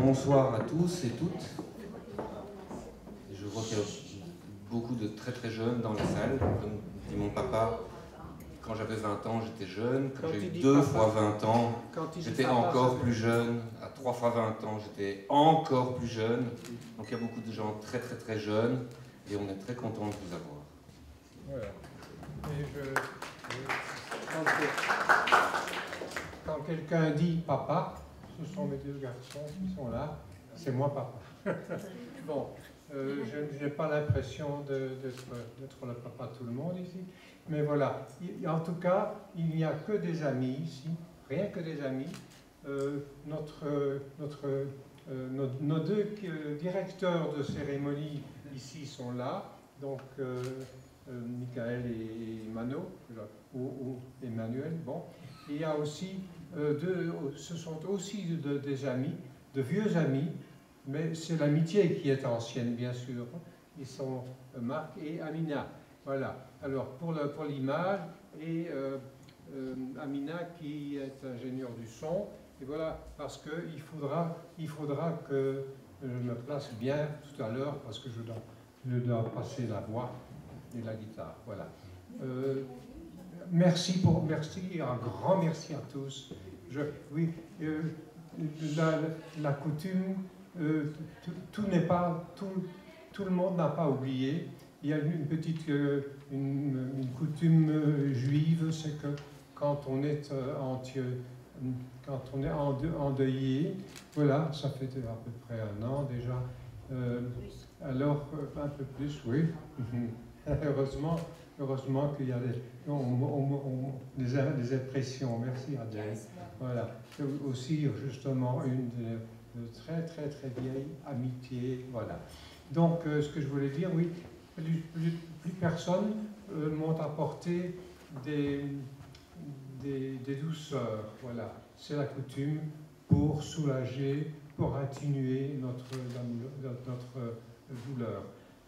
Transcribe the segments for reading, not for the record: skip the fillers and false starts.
Bonsoir à tous et toutes. Je vois qu'il y a beaucoup de très très jeunes dans la salle. Comme dit mon papa, quand j'avais 20 ans, j'étais jeune. Quand j'ai eu 2 fois 20 ans, j'étais encore plus jeune. À 3 fois 20 ans, j'étais encore plus jeune. Donc il y a beaucoup de gens très très très jeunes et on est très content de vous avoir. Voilà. Et quand quelqu'un dit papa, ce sont mes 2 garçons qui sont là, c'est moi papa. Bon, je n'ai pas l'impression d'être le papa de tout le monde ici, mais voilà. En tout cas, il n'y a que des amis ici, rien que des amis. Nos 2 directeurs de cérémonie ici sont là, donc Michael et Mano, ou Emmanuel. Bon, il y a aussi ce sont aussi des amis, de vieux amis, mais c'est l'amitié qui est ancienne, bien sûr. Ils sont Marc et Amina. Voilà. Alors pour l'image, et Amina qui est ingénieur du son. Et voilà, parce qu'il faudra que je me place bien tout à l'heure, parce que je dois passer la voix et la guitare. Voilà. Merci, un grand merci à tous. Oui, la coutume, tout le monde n'a pas oublié. Il y a une petite une coutume juive, c'est que quand on est endeuillé, voilà, ça fait à peu près 1 an déjà. Alors, un peu plus, oui. Heureusement qu'il y a des impressions. Merci Adèle. Voilà. Aussi, justement, une de très très très vieille amitié. Voilà. Donc, ce que je voulais dire, oui, plus personne m'ont apporté des douceurs. Voilà. C'est la coutume pour soulager, pour atténuer notre douleur.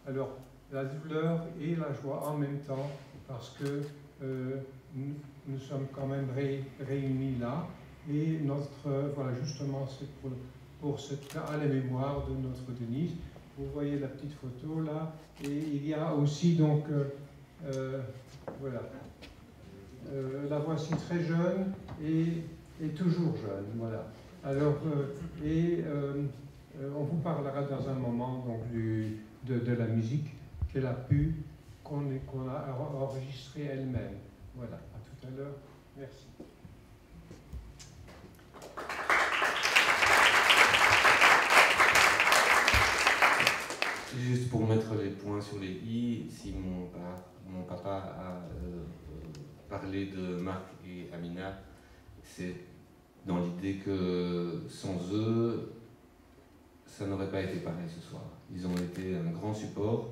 Alors, la douleur et la joie en même temps, parce que nous sommes quand même réunis là, et voilà, justement, c'est pour à la mémoire de notre Denise. Vous voyez la petite photo là, et il y a aussi donc, voilà, la voici très jeune et toujours jeune, voilà. Alors, on vous parlera dans un moment donc de la musique qu'elle a qu'on a enregistrée elle-même. Voilà, à tout à l'heure. Merci. Juste pour mettre les points sur les i, si mon papa a parlé de Marc et Amina, c'est dans l'idée que sans eux, ça n'aurait pas été pareil ce soir. Ils ont été un grand support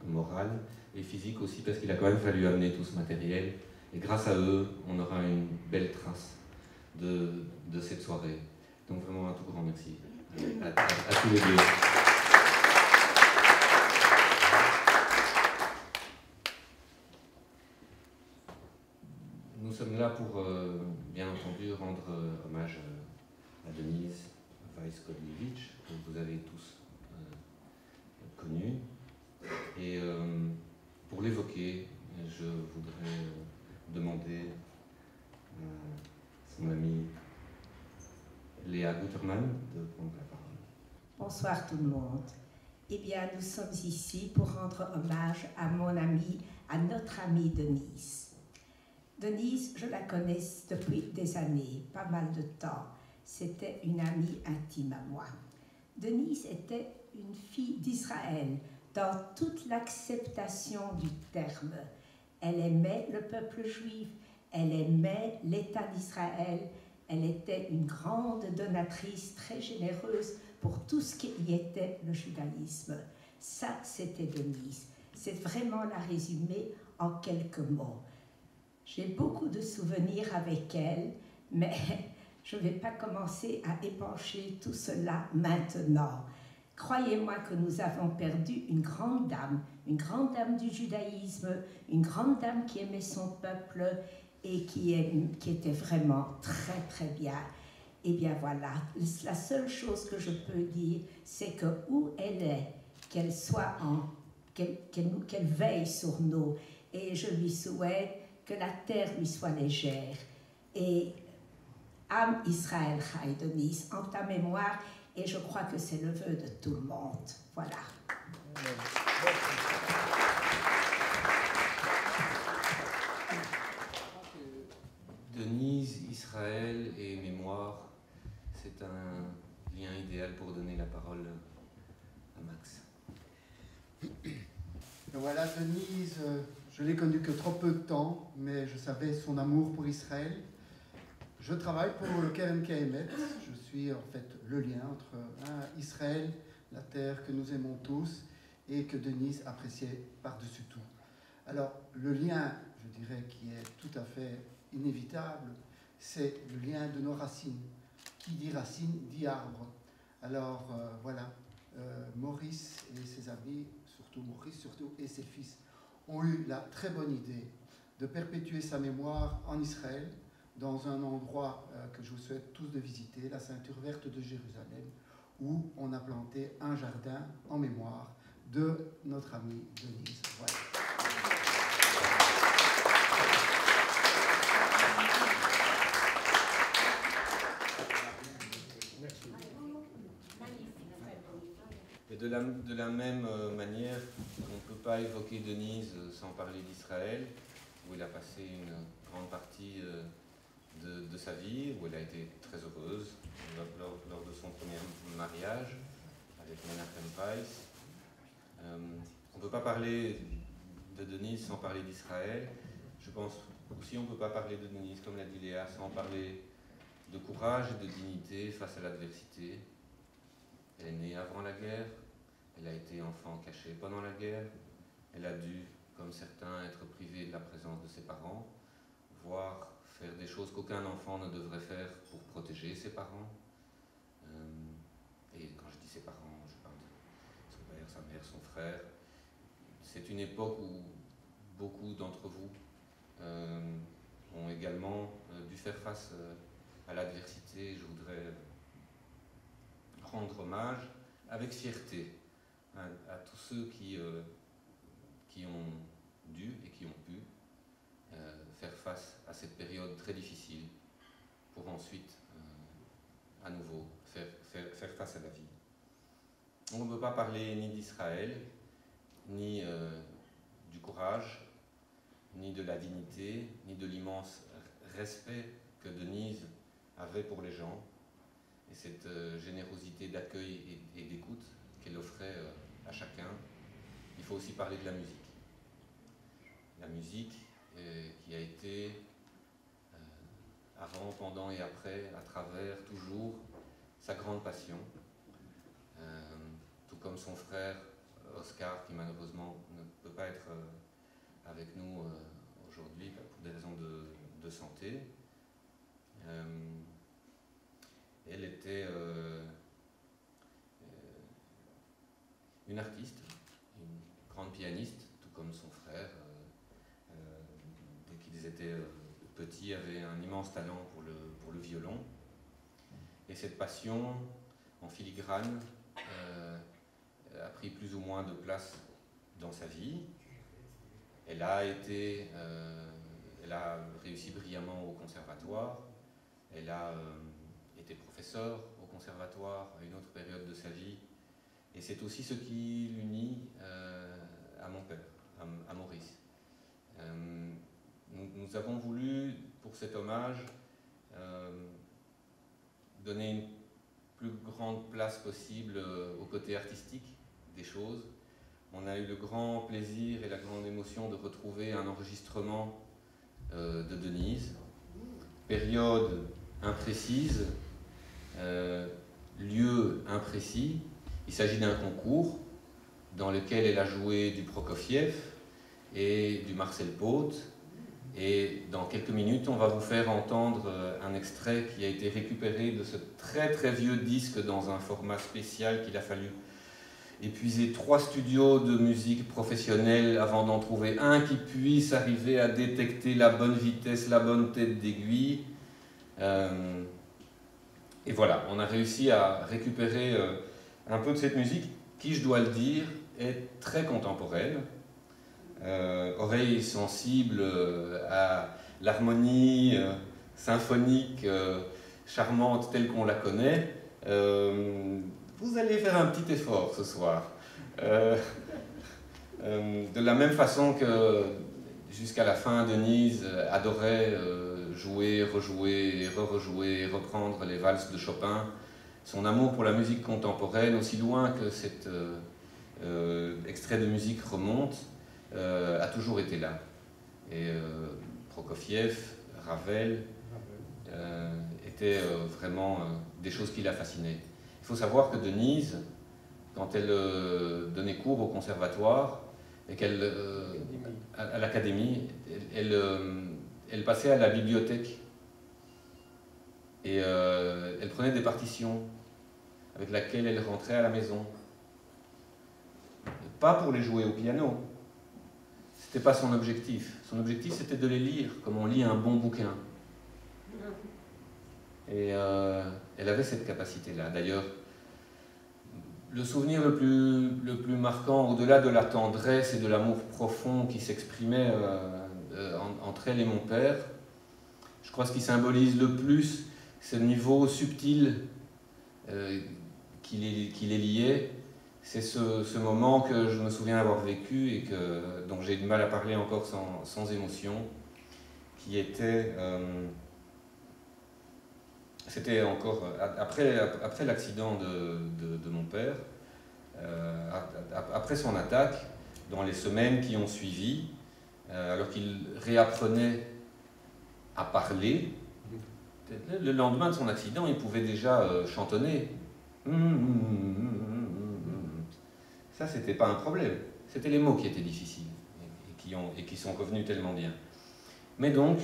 moral et physique aussi, parce qu'il a quand même fallu amener tout ce matériel. Et grâce à eux, on aura une belle trace de cette soirée. Donc vraiment un tout grand merci à tous les 2. Nous sommes là pour, bien entendu, rendre hommage à Denise Weiss-Kodlewicz, que vous avez tous connue. Et pour l'évoquer, je voudrais demander à son amie Léa Guterman de prendre la parole. Bonsoir tout le monde. Eh bien, nous sommes ici pour rendre hommage à mon amie, à notre amie Denise. Denise, je la connais depuis des années, pas mal de temps. C'était une amie intime à moi. Denise était une fille d'Israël, dans toute l'acceptation du terme. Elle aimait le peuple juif, elle aimait l'État d'Israël, elle était une grande donatrice, très généreuse pour tout ce qui était le judaïsme. Ça, c'était Denise. C'est vraiment la résumer en quelques mots. J'ai beaucoup de souvenirs avec elle, mais je ne vais pas commencer à épancher tout cela maintenant. Croyez-moi que nous avons perdu une grande dame du judaïsme, une grande dame qui aimait son peuple et qui était vraiment très très bien. Eh bien voilà, la seule chose que je peux dire, c'est que où elle est, qu'elle soit qu'elle veille sur nous. Et je lui souhaite que la terre lui soit légère. Et Am Israël Chai Denise, en ta mémoire, et je crois que c'est le vœu de tout le monde. Voilà. Denise, Israël et mémoire, c'est un lien idéal pour donner la parole à Max. Voilà, Denise, je l'ai connue que trop peu de temps, mais je savais son amour pour Israël. Je travaille pour le Keren Kaemet. Je suis en fait le lien entre Israël, la terre que nous aimons tous, et que Denise appréciait par-dessus tout. Alors, le lien, je dirais, qui est tout à fait inévitable, c'est le lien de nos racines. Qui dit racine, dit arbre. Alors, voilà, Maurice et ses amis, Maurice surtout, et ses fils, ont eu la très bonne idée de perpétuer sa mémoire en Israël, dans un endroit que je vous souhaite tous de visiter, la ceinture verte de Jérusalem, où on a planté un jardin en mémoire de notre amie Denise. Voilà. Et de la même manière, on ne peut pas évoquer Denise sans parler d'Israël, où elle a passé une grande partie de sa vie, où elle a été très heureuse lors de son premier mariage avec Menachem Weiss. On ne peut pas parler de Denise sans parler d'Israël. Je pense aussi on ne peut pas parler de Denise, comme l'a dit Léa, sans parler de courage et de dignité face à l'adversité. Elle est née avant la guerre, elle a été enfant caché pendant la guerre, elle a dû, comme certains, être privée de la présence de ses parents, voire faire des choses qu'aucun enfant ne devrait faire pour protéger ses parents. Et quand je dis ses parents, je parle de son père, sa mère, son frère. C'est une époque où beaucoup d'entre vous ont également dû faire face à l'adversité. Je voudrais rendre hommage avec fierté à tous ceux qui ont dû et qui ont pu faire face à cette période très difficile pour ensuite à nouveau faire face à la vie. On ne peut pas parler ni d'Israël, ni du courage, ni de la dignité, ni de l'immense respect que Denise avait pour les gens, et cette générosité d'accueil et d'écoute qu'elle offrait à chacun. Il faut aussi parler de la musique. La musique qui a été, avant, pendant et après, à travers, toujours, sa grande passion. Tout comme son frère Oscar, qui malheureusement ne peut pas être avec nous aujourd'hui pour des raisons de santé. Elle était une artiste, une grande pianiste, tout comme son frère. Dès qu'ils étaient petits, avait un immense talent pour le violon. Et cette passion, en filigrane, a pris plus ou moins de place dans sa vie. Elle a réussi brillamment au conservatoire. Elle a été professeure au conservatoire à une autre période de sa vie. Et c'est aussi ce qui l'unit à mon père, à Maurice. Nous avons voulu, pour cet hommage, donner une plus grande place possible au côté artistique des choses. On a eu le grand plaisir et la grande émotion de retrouver un enregistrement de Denise. Période imprécise, lieu imprécis. Il s'agit d'un concours dans lequel elle a joué du Prokofiev et du Marcel Paute. Et dans quelques minutes, on va vous faire entendre un extrait qui a été récupéré de ce très très vieux disque dans un format spécial qu'il a fallu épuiser 3 studios de musique professionnels avant d'en trouver un qui puisse arriver à détecter la bonne vitesse, la bonne tête d'aiguille. Et voilà, on a réussi à récupérer un peu de cette musique qui, je dois le dire, est très contemporaine. Oreille sensible à l'harmonie symphonique charmante telle qu'on la connaît, vous allez faire un petit effort ce soir. De la même façon que jusqu'à la fin, Denise adorait jouer, rejouer, rejouer, reprendre les valses de Chopin. Son amour pour la musique contemporaine, aussi loin que cet extrait de musique remonte, a toujours été là. Et Prokofiev, Ravel étaient vraiment des choses qui la fascinaient. Il faut savoir que Denise, quand elle donnait cours au conservatoire et qu'elle à l'académie, elle passait à la bibliothèque et elle prenait des partitions avec lesquelles elle rentrait à la maison. Pas pour les jouer au piano. C'était pas son objectif. Son objectif, c'était de les lire, comme on lit un bon bouquin. Et elle avait cette capacité-là. D'ailleurs, le souvenir le plus marquant, au-delà de la tendresse et de l'amour profond qui s'exprimait entre elle et mon père, je crois que ce qui symbolise le plus, c'est le niveau subtil qui les liait. C'est ce moment que je me souviens avoir vécu et dont j'ai du mal à parler encore sans émotion, qui était... C'était encore après l'accident de mon père, après son attaque, dans les semaines qui ont suivi, alors qu'il réapprenait à parler, le lendemain de son accident, il pouvait déjà chantonner. Ça, c'était pas un problème. C'était les mots qui étaient difficiles et qui sont revenus tellement bien. Mais donc,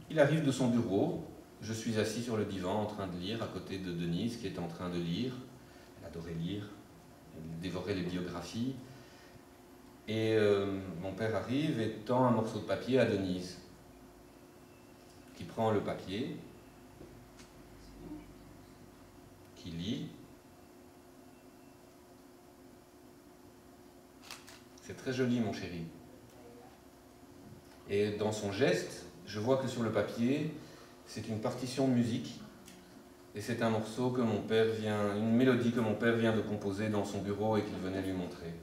il arrive de son bureau, je suis assis sur le divan en train de lire, à côté de Denise qui est en train de lire. Elle adorait lire, elle dévorait les biographies. Et mon père arrive et tend un morceau de papier à Denise, qui prend le papier, qui lit. C'est très joli, mon chéri. Et dans son geste, je vois que sur le papier, c'est une partition de musique. Et c'est un morceau que mon père une mélodie que mon père vient de composer dans son bureau et qu'il venait lui montrer.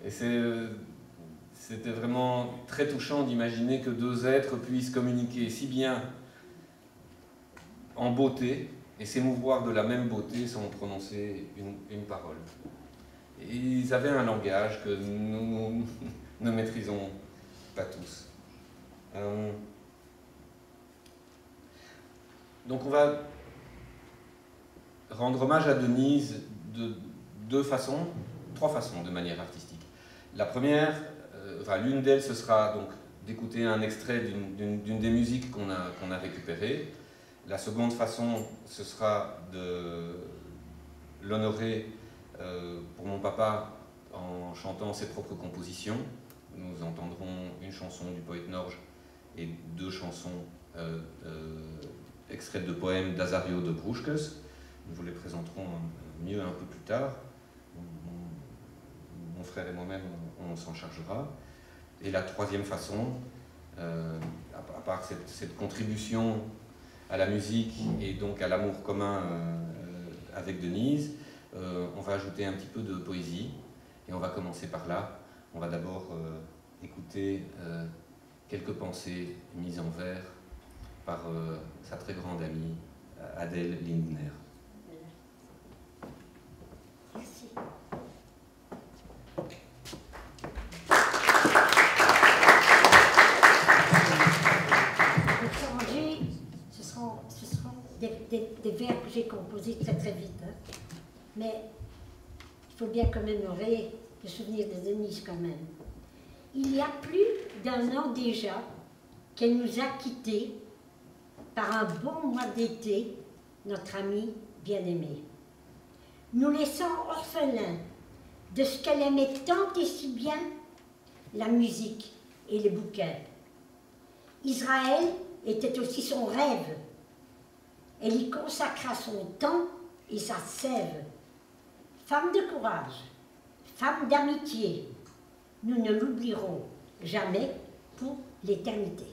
Et c'était vraiment très touchant d'imaginer que deux êtres puissent communiquer si bien en beauté et s'émouvoir de la même beauté sans prononcer une parole. Et ils avaient un langage que nous ne maîtrisons pas tous. Donc on va rendre hommage à Denise de trois façons de manière artistique. La première, l'une d'elles, ce sera donc d'écouter un extrait d'une des musiques qu'on a récupérées. La seconde façon, ce sera de l'honorer pour mon papa en chantant ses propres compositions. Nous entendrons une chanson du poète Norge et deux chansons extraites de poèmes d'Azario de Brusques. Nous vous les présenterons mieux un peu plus tard. Mon frère et moi-même, on s'en chargera. Et la troisième façon, à part cette contribution à la musique et donc à l'amour commun avec Denise, on va ajouter un petit peu de poésie. Et on va commencer par là. On va d'abord écouter quelques pensées mises en vers par sa très grande amie Adèle Lindner. Merci. Ce seront des vers que j'ai composés très très vite. Hein. Mais il faut bien commémorer le souvenir de Denise quand même. Il y a plus d'1 an déjà qu'elle nous a quittés par un bon mois d'été, notre amie bien-aimée, nous laissant orphelins de ce qu'elle aimait tant et si bien, la musique et les bouquins. Israël était aussi son rêve. Elle y consacra son temps et sa sève. Femme de courage, femme d'amitié, nous ne l'oublierons jamais pour l'éternité.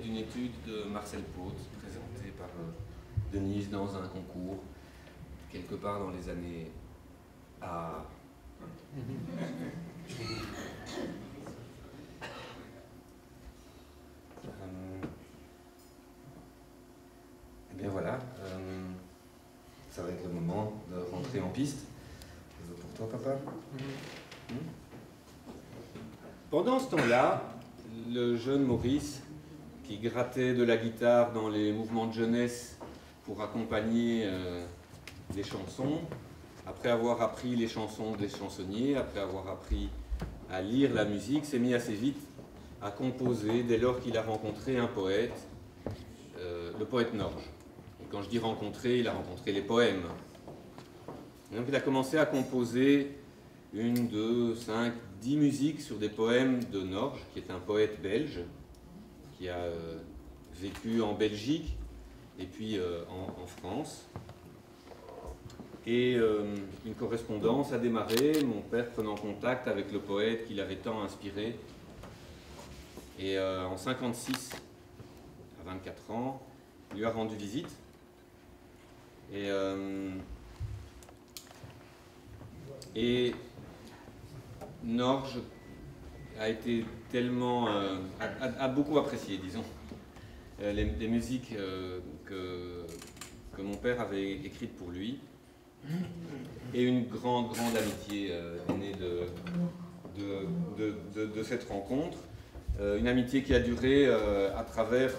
D'une étude de Marcel Paute, présentée par Denise dans un concours, quelque part dans les années à... Eh bien voilà, ça va être le moment de rentrer en piste. Pour toi, papa. Pendant ce temps-là, le jeune Maurice, qui grattait de la guitare dans les mouvements de jeunesse pour accompagner des chansons, après avoir appris les chansons des chansonniers, après avoir appris à lire la musique, s'est mis assez vite à composer dès lors qu'il a rencontré un poète, le poète Norge. Et quand je dis rencontrer, il a rencontré les poèmes. Et donc il a commencé à composer 1, 2, 5, 10 musiques sur des poèmes de Norge, qui est un poète belge, qui a vécu en Belgique et puis en France. Et une correspondance a démarré, mon père prenant contact avec le poète qui l'avait tant inspiré. Et en 1956, à 24 ans, il lui a rendu visite. Et Norge a été tellement, a beaucoup apprécié, disons, les musiques que mon père avait écrites pour lui, et une grande amitié est née de cette rencontre, une amitié qui a duré à travers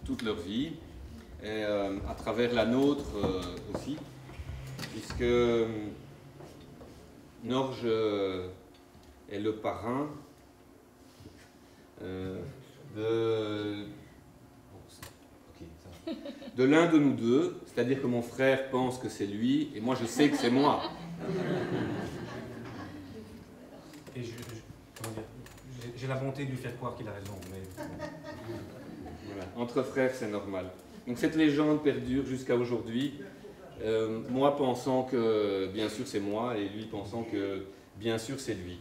toute leur vie, et à travers la nôtre aussi, puisque Norge est le parrain de l'un de nous deux, c'est-à-dire que mon frère pense que c'est lui, et moi je sais que c'est moi. Et j'ai la bonté de lui faire croire qu'il a raison. Mais... Voilà. Entre frères, c'est normal. Donc cette légende perdure jusqu'à aujourd'hui, moi pensant que bien sûr c'est moi, et lui pensant que bien sûr c'est lui.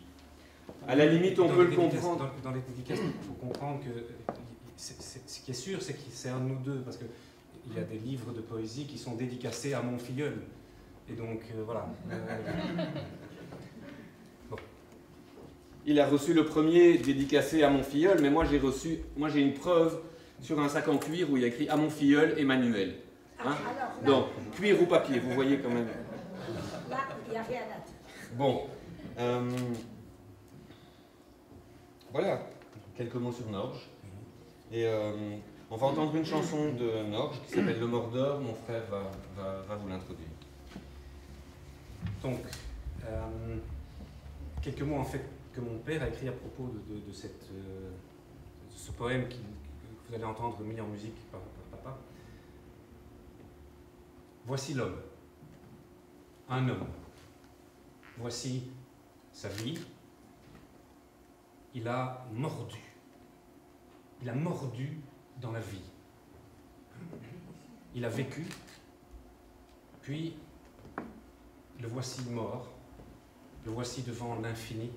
À la limite, on peut le comprendre. Dans les dédicaces, il faut comprendre que ce qui est sûr, c'est que c'est un de nous deux, parce qu'il y a des livres de poésie qui sont dédicacés à mon filleul. Et donc, voilà. Bon. Il a reçu le premier dédicacé à mon filleul, mais moi j'ai une preuve sur un sac en cuir où il y a écrit à mon filleul Emmanuel. Hein? Donc, cuir ou papier, vous voyez quand même. Là, il n'y a rien à dire. Bon. Voilà, quelques mots sur Norge. Et on va entendre une chanson de Norge qui s'appelle Le Mordeur. Mon frère va vous l'introduire. Donc, quelques mots en fait que mon père a écrit à propos de ce poème que vous allez entendre mis en musique par papa. Voici l'homme, un homme. Voici sa vie. Il a mordu. Il a mordu dans la vie. Il a vécu, puis le voici mort, le voici devant l'infini,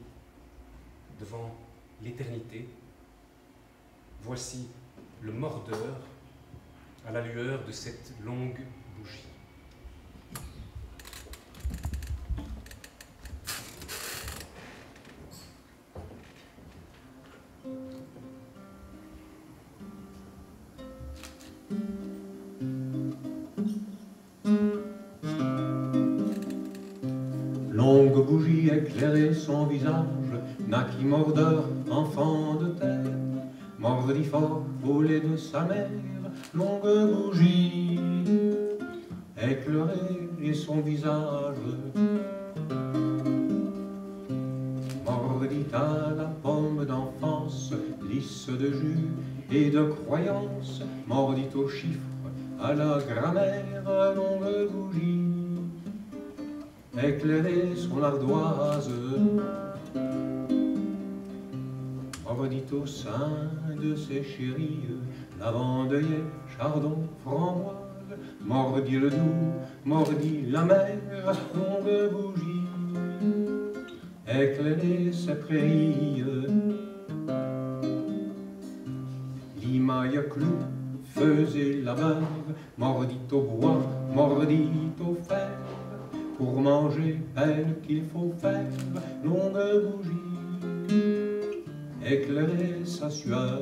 devant l'éternité. Voici le mordeur à la lueur de cette longue bougie. Longue bougie éclairait son visage, naquit mordeur, enfant de terre, mordit fort au lait de sa mère, longue bougie éclairait son visage, mordit à la pomme d'enfance, lisse de jus et de croyance, mordit aux chiffres, à la grammaire, longue bougie éclairer son ardoise, mordit au sein de ses chéris, lavandeuil, chardon, framboise, mordit le doux, mordit la mer, longue bougie, éclairer ses prairies, limaille clou, faisait la beuve, mordit au bois, mordit au fer, pour manger, elle qu'il faut faire, longue bougie, éclairer sa sueur.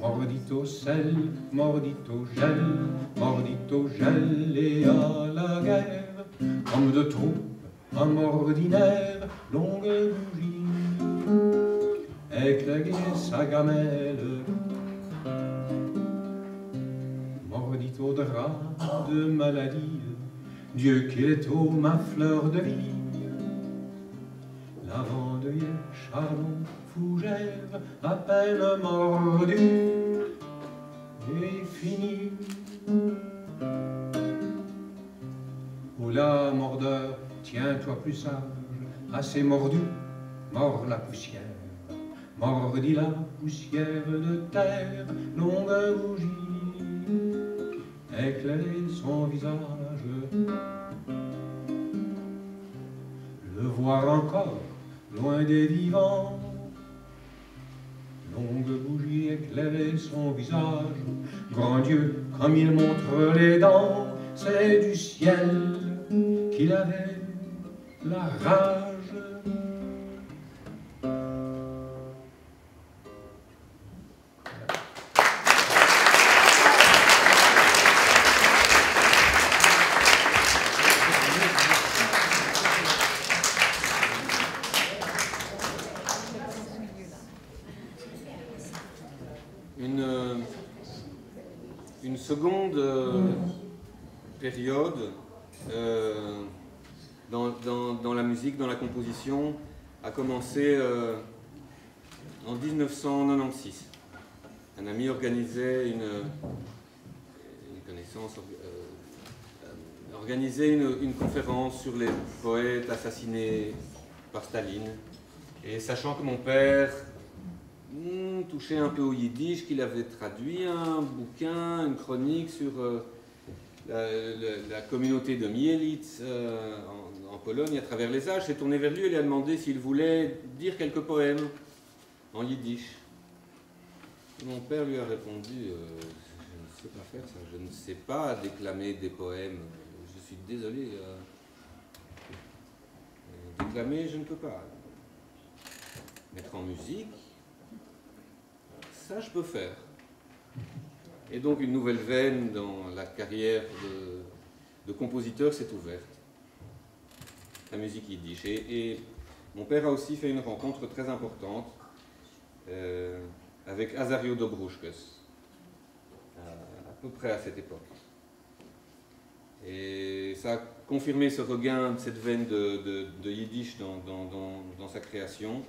Mordit au sel, mordit au gel, mordit au gel et à la guerre, homme de troupe, homme ordinaire, longue bougie, éclairer sa gamelle. Mordit au drap de maladie, Dieu qu'il est ô ma fleur de vie, lavandeuil, chardon, fougère, à peine mordu et fini. Oh la mordeur, tiens-toi plus sage, assez mordu, mord la poussière, mordit la poussière de terre, longue bougie, éclairer son visage, le voir encore, loin des vivants, longue bougie éclairer son visage, grand Dieu, comme il montre les dents, c'est du ciel qu'il avait la rage. Une seconde période dans la musique, dans la composition, a commencé en 1996. Un ami organisait une connaissance, organisait une conférence sur les poètes assassinés par Staline. Et sachant que mon père touchait un peu au yiddish, qu'il avait traduit un bouquin, une chronique sur la communauté de Mielitz en Pologne, à travers les âges, s'est tournée vers lui et lui a demandé s'il voulait dire quelques poèmes en yiddish. Mon père lui a répondu je ne sais pas faire ça, je ne sais pas déclamer des poèmes, je suis désolé, déclamer je ne peux pas. Mettre en musique, ça je peux faire. Et donc une nouvelle veine dans la carrière de compositeur s'est ouverte. La musique yiddish. Et mon père a aussi fait une rencontre très importante avec Azario Dobruškas, à peu près à cette époque. Et ça a confirmé ce regain de cette veine de yiddish dans sa création.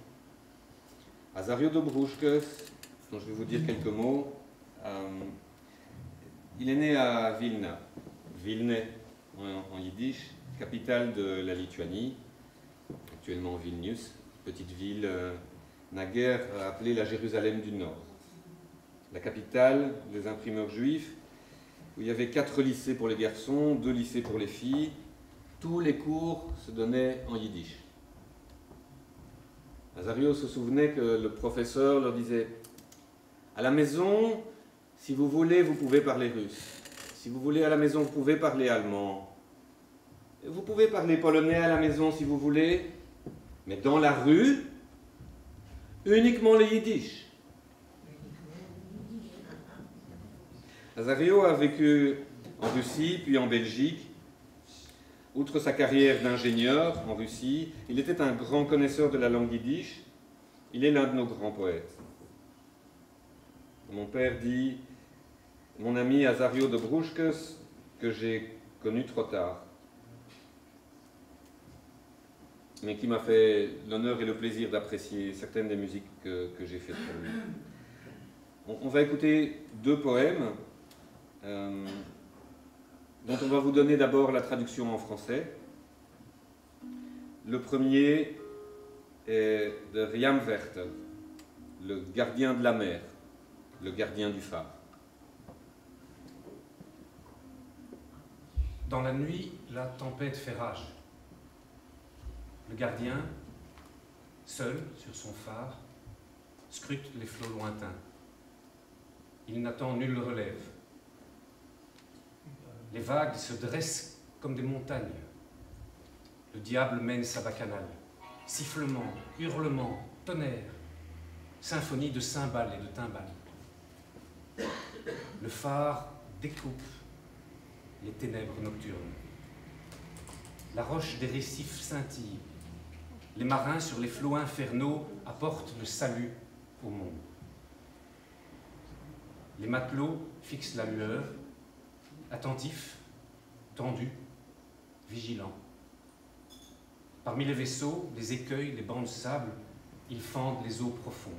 Azario Dobruškas, dont je vais vous dire quelques mots, il est né à Vilna, Vilne en yiddish, capitale de la Lituanie, actuellement Vilnius, petite ville naguère appelée la Jérusalem du Nord. La capitale des imprimeurs juifs, où il y avait 4 lycées pour les garçons, 2 lycées pour les filles. Tous les cours se donnaient en yiddish. Azario se souvenait que le professeur leur disait « À la maison, si vous voulez, vous pouvez parler russe. Si vous voulez, à la maison, vous pouvez parler allemand. Vous pouvez parler polonais à la maison si vous voulez, mais dans la rue, uniquement le yiddish. » Azario a vécu en Russie, puis en Belgique. Outre sa carrière d'ingénieur en Russie, il était un grand connaisseur de la langue yiddish. Il est l'un de nos grands poètes. Mon père dit « Mon ami Azario Dobruškas, que j'ai connu trop tard, mais qui m'a fait l'honneur et le plaisir d'apprécier certaines des musiques que j'ai faites pour lui. » On va écouter 2 poèmes dont on va vous donner d'abord la traduction en français. Le premier est de Riam Werther, le gardien de la mer, le gardien du phare. Dans la nuit, la tempête fait rage. Le gardien, seul sur son phare, scrute les flots lointains. Il n'attend nulle relève. Les vagues se dressent comme des montagnes. Le diable mène sa bacchanale. Sifflements, hurlements, tonnerre, symphonie de cymbales et de timbales. Le phare découpe les ténèbres nocturnes. La roche des récifs scintille. Les marins sur les flots infernaux apportent le salut au monde. Les matelots fixent la lueur, attentifs, tendus, vigilants. Parmi les vaisseaux, les écueils, les bancs de sable, ils fendent les eaux profondes.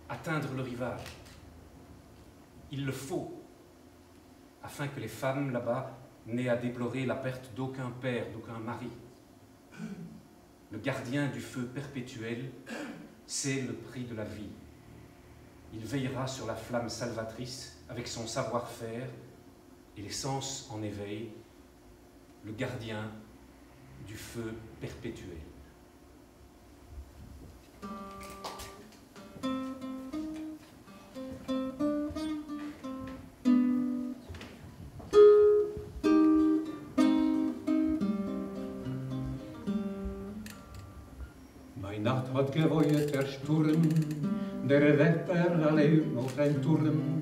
Atteindre le rivage, il le faut, afin que les femmes là-bas n'aient à déplorer la perte d'aucun père, d'aucun mari. Le gardien du feu perpétuel sait le prix de la vie. Il veillera sur la flamme salvatrice avec son savoir-faire et les sens en éveil, le gardien du feu perpétuel. Bei Nacht hat gewollt der Sturm, der Wetter lebt auf ein Turm,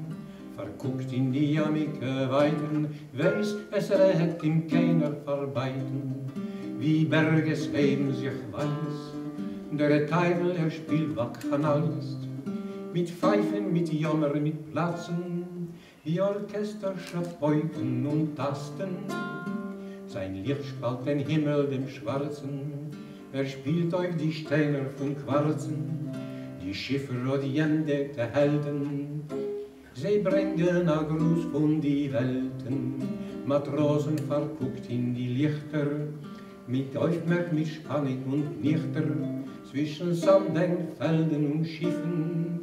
verguckt in die jamige Weiten, weiß, es recht ihm keiner verbeiten. Wie Berges heben sich weiß, der Teufel spielt Bacchanalist, mit Pfeifen, mit Jammer, mit Platzen, wie Orchester Schapeuten und Tasten. Sein Licht spalt den Himmel dem Schwarzen, spielt euch die Steine von Quarzen, die Schiffe und die entdeckte Helden. Sie bringen a Gruß von die Welten, Matrosen verguckt in die Lichter, mit Aufmerk, mit Spannung und Nichter, zwischen Sanden, Felden und Schiffen,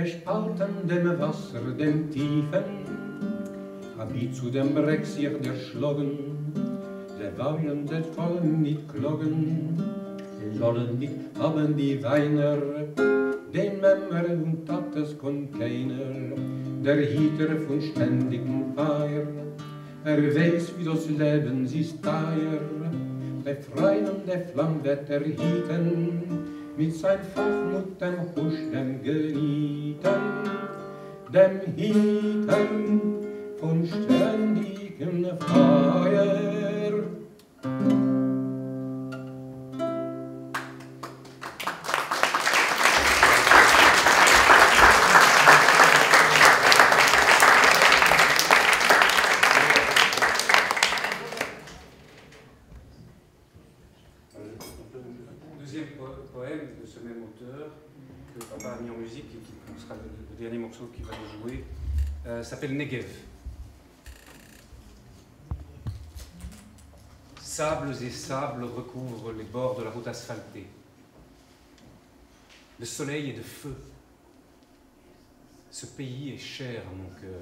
spalten dem Wasser, dem Tiefen. hab ich zu dem Brexit erschlagen. Sie wollen, sie wollen nicht klagen, sie sollen nicht haben die Weiner, den Männer und Tates kann keiner, der Hieter von ständigen Feier. Weiß, wie das Leben ist teuer, der Freien und der Flamm wird erhieten, mit sein Fachmut dem Husch dem Genieten, dem Hieten von ständigen Feier. Poème de ce même auteur que papa a mis en musique et qui sera le dernier morceau qu'il va nous jouer s'appelle Negev. Sables et sables recouvrent les bords de la route asphaltée. Le soleil est de feu. Ce pays est cher à mon cœur.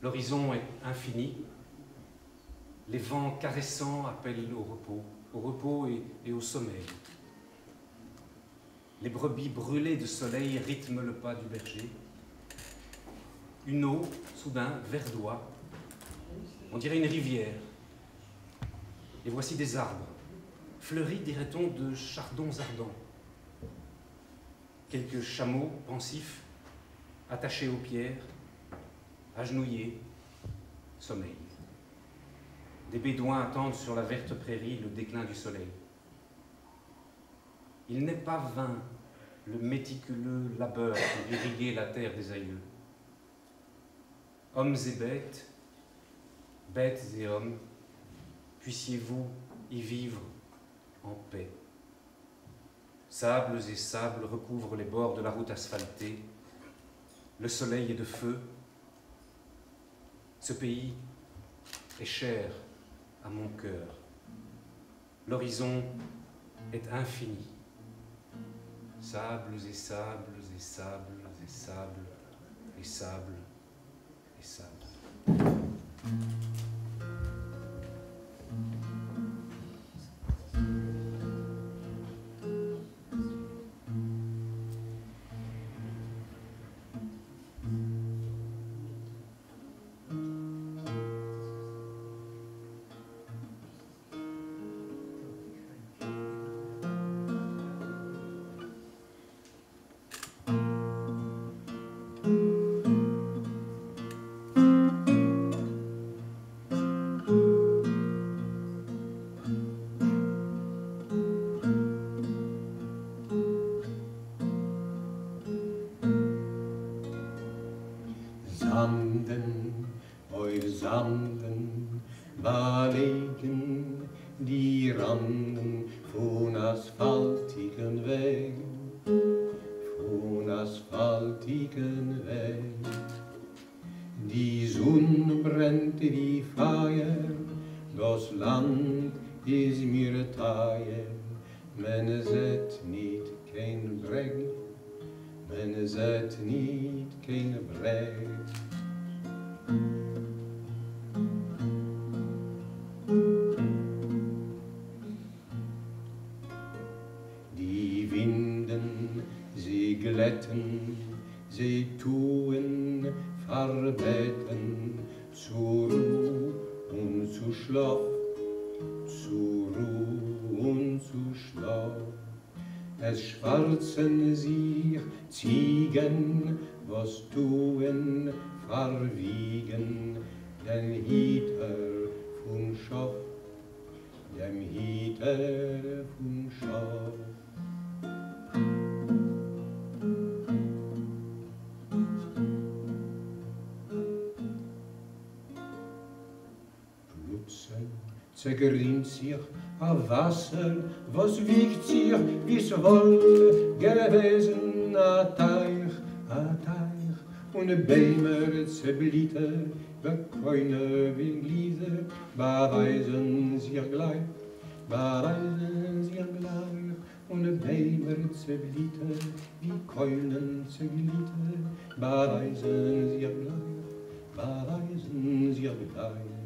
L'horizon est infini. Les vents caressants appellent au repos et au sommeil. Les brebis brûlées de soleil rythment le pas du berger. Une eau, soudain, verdoie. On dirait une rivière. Et voici des arbres, fleuris, dirait-on, de chardons ardents. Quelques chameaux pensifs, attachés aux pierres, agenouillés, sommeil. Des bédouins attendent sur la verte prairie le déclin du soleil. Il n'est pas vain le méticuleux labeur pour irriguer la terre des aïeux. Hommes et bêtes, bêtes et hommes, puissiez-vous y vivre en paix. Sables et sables recouvrent les bords de la route asphaltée. Le soleil est de feu. Ce pays est cher à mon cœur. L'horizon est infini. Sables et sables et sables et sables et sables et sables. Sanden belegen die Randen von asphaltigen Wegen, von asphaltigen Wegen. Die Sonne brennt wie Feuer, das Land ist mir teuer, men zet niet kein Breg, men zet niet kein Breg. Die Winden, sie glätten, sie tun verbeten, zu Ruh und zu Schlaf, zu Ruh und zu Schlaf. Es schwarzen sich Ziegen, was tun verwiegen, den Hieter vom Schaf, dem Hieter vom Schaf. Plötzlich zergrinnt sich ein Wasser, was wiegt sich, wie's wohl gewesen, ein Teich, und Bäume zerblitter, bekäune wie Glieder, beweisen sich gleich, und Bäume zerblitter, wie Keulen zerglitter, beweisen sich gleich, beweisen sie Gedeihen.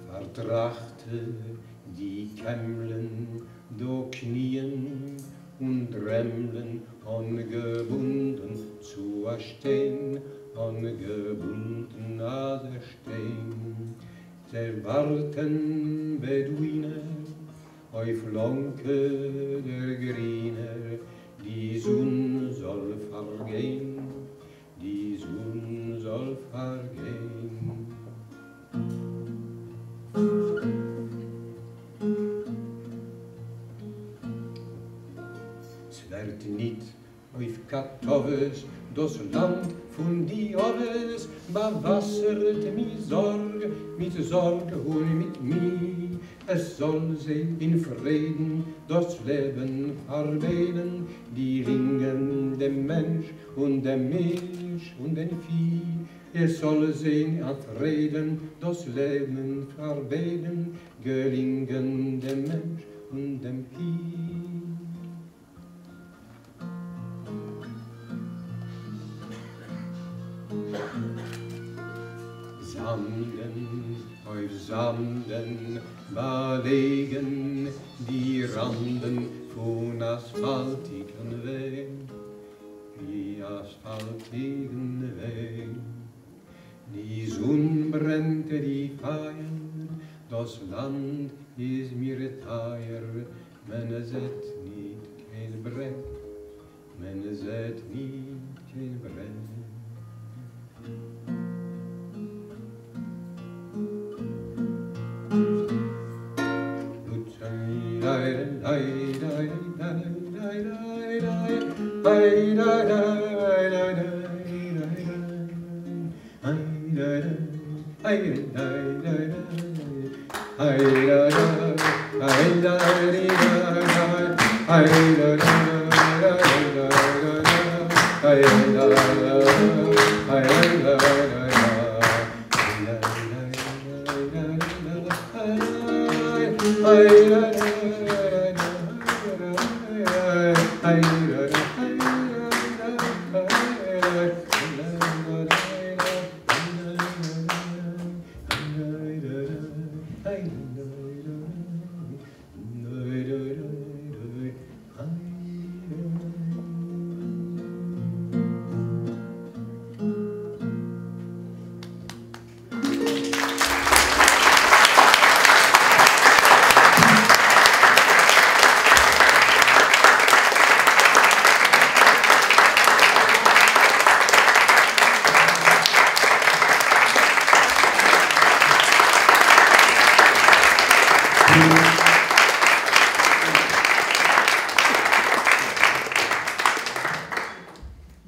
Vertrachte die Kämmlen, do Knien und Rämmlen, angebunden zu erstehen, angebunden an der Stein. Der warten Beduiner auf Lonke der Griner, die Sonne soll vergehen, die Sonne soll vergehen. Es wird nicht auf Katoves, das Land von die Oves, bewassert mit Sorge und mit mir. Es soll sie in Frieden das Leben verwählen, die Ringen dem Mensch und dem Milch und dem Vieh. Es soll sie in Frieden das Leben verwählen, gelingen dem Mensch und dem Vieh. Sanden auf Sanden belegen die Randen von asphaltigen Wegen, die asphaltigen Wegen. Die Sonne brennt die Feier, das Land ist mir teuer, wenn es nicht kein Brett, wenn es nicht kein Brett.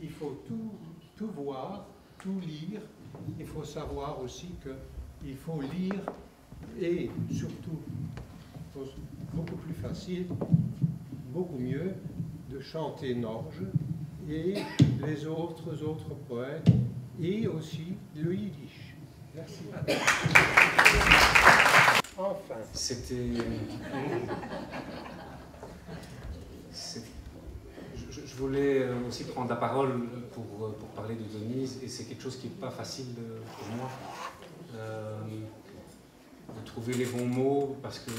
Il faut tout voir, tout lire. Il faut savoir aussi qu'il faut lire et surtout, beaucoup plus facile, beaucoup mieux de chanter Norge et les autres poètes et aussi le yiddish. Merci. Enfin. Je voulais aussi prendre la parole pour parler de Denise, et c'est quelque chose qui n'est pas facile pour moi, de trouver les bons mots, parce que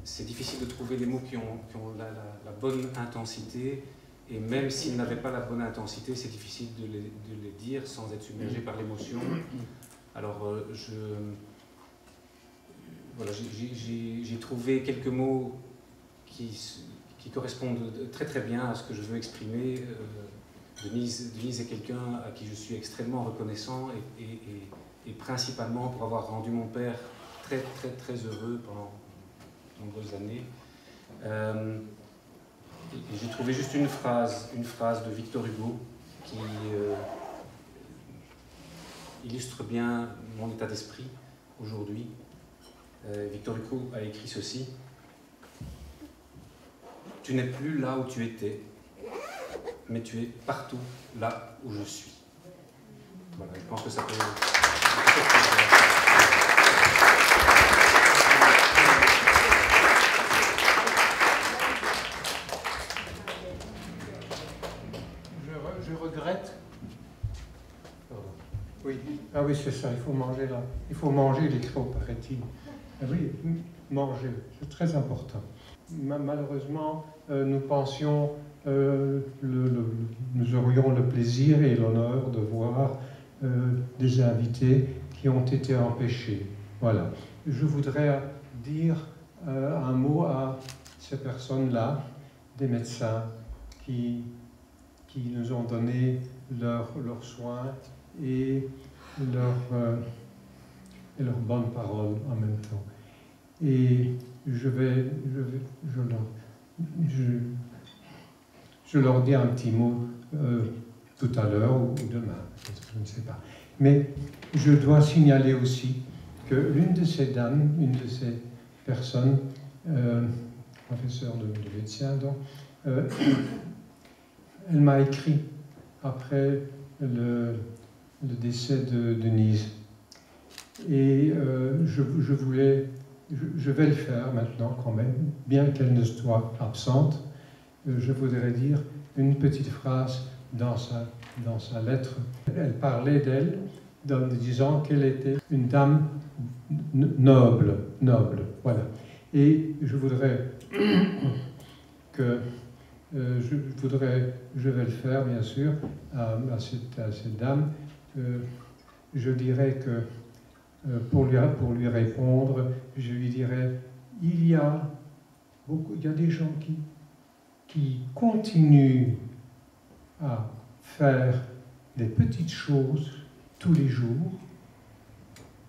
c'est difficile de trouver les mots qui ont la bonne intensité, et même s'ils n'avaient pas la bonne intensité, c'est difficile de les dire sans être submergé par l'émotion. Alors voilà, j'ai trouvé quelques mots qui correspondent très très bien à ce que je veux exprimer. Denise est quelqu'un à qui je suis extrêmement reconnaissant et principalement pour avoir rendu mon père très très très heureux pendant de nombreuses années. Et j'ai trouvé juste une phrase de Victor Hugo qui illustre bien mon état d'esprit aujourd'hui. Victor Hugo a écrit ceci: « Tu n'es plus là où tu étais, mais tu es partout là où je suis. » Voilà, je pense que ça peut... oui, c'est ça, il faut manger là. Il faut manger les crocs, paraît-il. Ah oui, manger, c'est très important. Malheureusement, nous pensions, nous aurions le plaisir et l'honneur de voir des invités qui ont été empêchés. Voilà. Je voudrais dire un mot à ces personnes-là, des médecins qui nous ont donné leurs soins et leurs bonnes paroles en même temps. Et je leur dis un petit mot tout à l'heure ou demain, je ne sais pas. Mais je dois signaler aussi que l'une de ces dames, une de ces personnes, professeure de médecin, donc, elle m'a écrit après le décès de Denise. Et je vais le faire maintenant quand même, bien qu'elle ne soit absente. Je voudrais dire une petite phrase dans sa lettre. Elle parlait d'elle en disant qu'elle était une dame noble, voilà. Et je voudrais je vais le faire bien sûr à cette dame. Je dirais que pour lui répondre, je lui dirais il y a des gens qui continuent à faire des petites choses tous les jours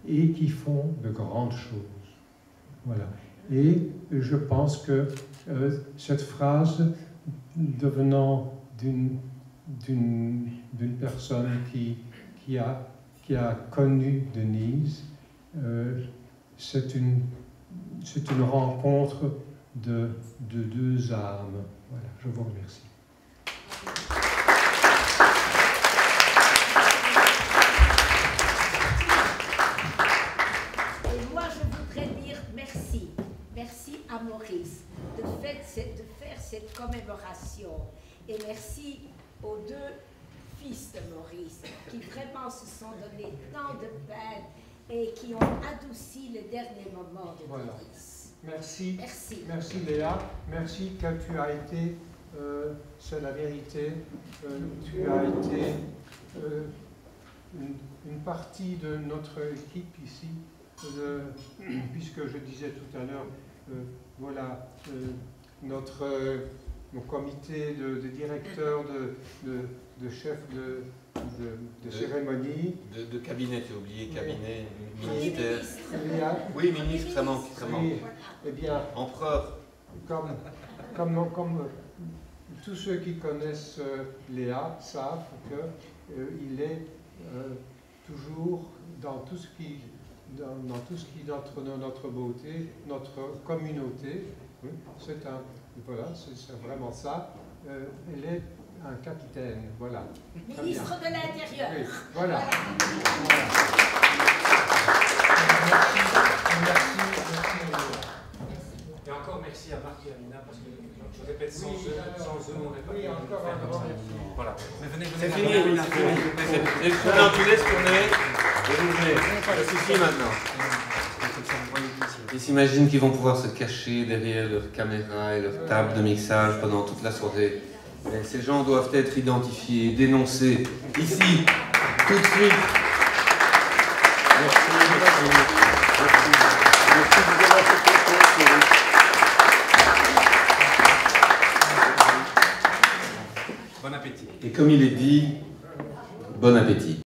et qui font de grandes choses. Voilà. Et je pense que cette phrase devenant d'une personne qui a connu Denise, c'est une rencontre de deux âmes. Voilà, je vous remercie. Et moi, je voudrais dire merci. Merci à Maurice de faire cette commémoration. Et merci aux deux fils de Maurice qui vraiment se sont donné tant de peine et qui ont adouci les derniers moments de Maurice. Merci. Merci. Merci Léa. Merci que tu as été, c'est la vérité, tu as été une partie de notre équipe ici, puisque je disais tout à l'heure, voilà, mon comité de directeurs, de chefs de cérémonie. De cabinet, tu as oublié, cabinet, Oui. ministère. Oui, ministre, ça manque. Oui, eh bien, empereur. Comme tous ceux qui connaissent Léa savent qu'il est toujours dans tout ce qui notre beauté, notre communauté. Oui, c'est vraiment ça. Elle est un capitaine, voilà. Ministre de l'Intérieur. Oui, voilà. Et encore merci à Marc et à Nina, parce que je répète, sans eux, on n'aurait pas pu encore faire comme ça. Voilà. Mais venez, C'est fini, non, tu laisses tourner et vous venez. C'est fini maintenant. Ils s'imaginent qu'ils vont pouvoir se cacher derrière leur caméra et leur table de mixage pendant toute la soirée. Mais ces gens doivent être identifiés, dénoncés, ici, tout de suite. Bon appétit. Et comme il est dit, bon appétit.